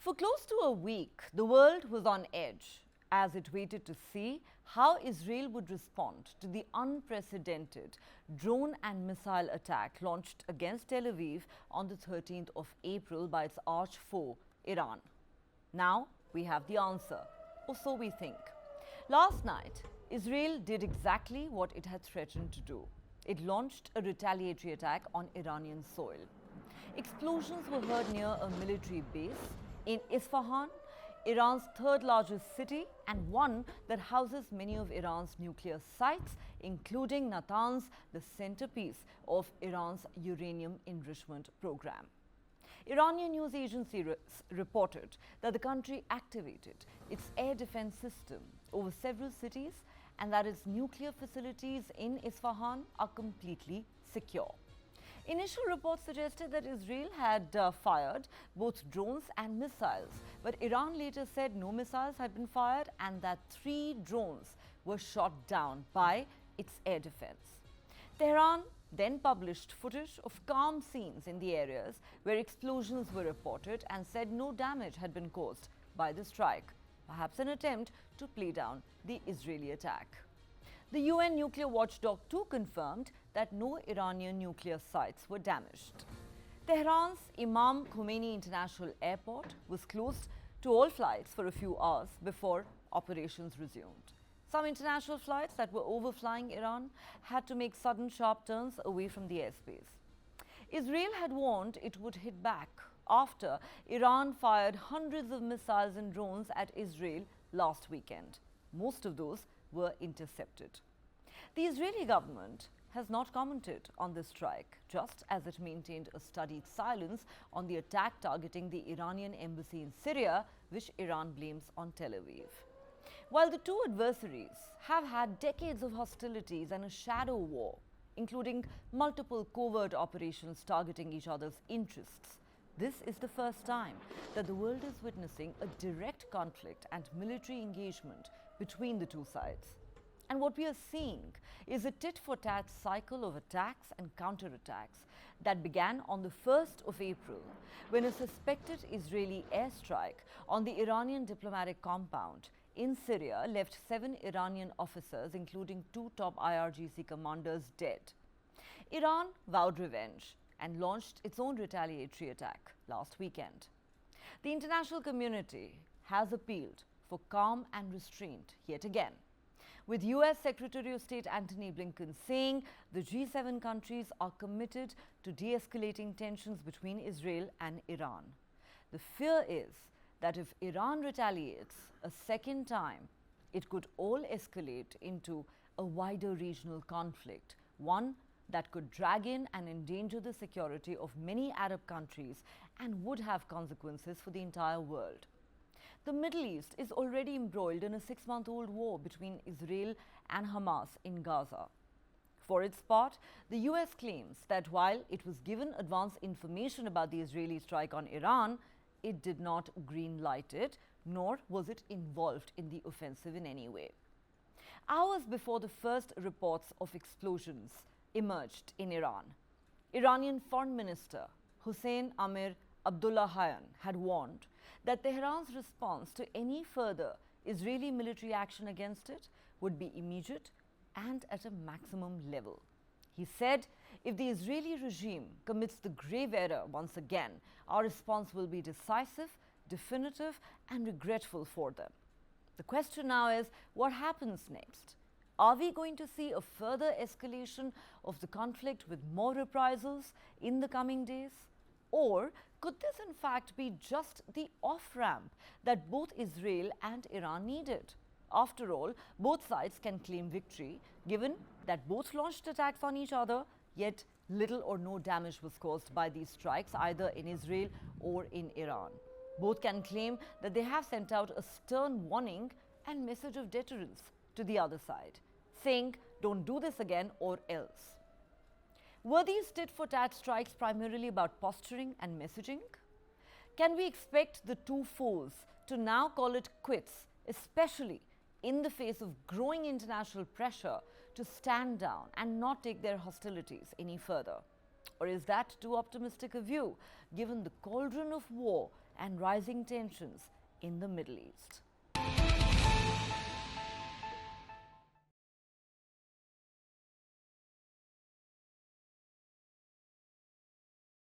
For close to a week, the world was on edge as it waited to see how Israel would respond to the unprecedented drone and missile attack launched against Tel Aviv on the 13th of April by its arch foe, Iran. Now we have the answer, or so we think. Last night, Israel did exactly what it had threatened to do. It launched a retaliatory attack on Iranian soil. Explosions were heard near a military base in Isfahan, Iran's third largest city and one that houses many of Iran's nuclear sites, including Natanz, the centerpiece of Iran's uranium enrichment program. Iranian news agency reported that the country activated its air defense system over several cities and that its nuclear facilities in Isfahan are completely secure. Initial reports suggested that Israel had fired both drones and missiles, but Iran later said no missiles had been fired and that 3 drones were shot down by its air defense. Tehran then published footage of calm scenes in the areas where explosions were reported and said no damage had been caused by the strike, perhaps an attempt to play down the Israeli attack. The UN nuclear watchdog too confirmed that no Iranian nuclear sites were damaged. Tehran's Imam Khomeini International Airport was closed to all flights for a few hours before operations resumed. Some international flights that were overflying Iran had to make sudden sharp turns away from the airspace. Israel had warned it would hit back after Iran fired hundreds of missiles and drones at Israel last weekend. Most of those were intercepted. The Israeli government has not commented on this strike, just as it maintained a studied silence on the attack targeting the Iranian embassy in Syria, which Iran blames on Tel Aviv. While the two adversaries have had decades of hostilities and a shadow war, including multiple covert operations targeting each other's interests, this is the first time that the world is witnessing a direct conflict and military engagement between the two sides. And what we are seeing is a tit-for-tat cycle of attacks and counterattacks that began on the 1st of April when a suspected Israeli airstrike on the Iranian diplomatic compound in Syria left 7 Iranian officers, including 2 top IRGC commanders, dead. Iran vowed revenge and launched its own retaliatory attack last weekend. The international community has appealed for calm and restraint yet again, with US Secretary of State Antony Blinken saying the G7 countries are committed to de-escalating tensions between Israel and Iran. The fear is that if Iran retaliates a second time, it could all escalate into a wider regional conflict, one that could drag in and endanger the security of many Arab countries and would have consequences for the entire world. The Middle East is already embroiled in a 6-month-old war between Israel and Hamas in Gaza. For its part, the US claims that while it was given advance information about the Israeli strike on Iran, it did not green-light it, nor was it involved in the offensive in any way. Hours before the first reports of explosions emerged in Iran, Iranian Foreign Minister Hossein Amir Abdollahian had warned that Tehran's response to any further Israeli military action against it would be immediate and at a maximum level. He said, if the Israeli regime commits the grave error once again, our response will be decisive, definitive and regretful for them. The question now is, what happens next? Are we going to see a further escalation of the conflict with more reprisals in the coming days? Or could this in fact be just the off-ramp that both Israel and Iran needed? After all, both sides can claim victory, given that both launched attacks on each other, yet little or no damage was caused by these strikes either in Israel or in Iran. Both can claim that they have sent out a stern warning and message of deterrence to the other side, saying, don't do this again or else. Were these tit-for-tat strikes primarily about posturing and messaging? Can we expect the two foes to now call it quits, especially in the face of growing international pressure to stand down and not take their hostilities any further? Or is that too optimistic a view, given the cauldron of war and rising tensions in the Middle East.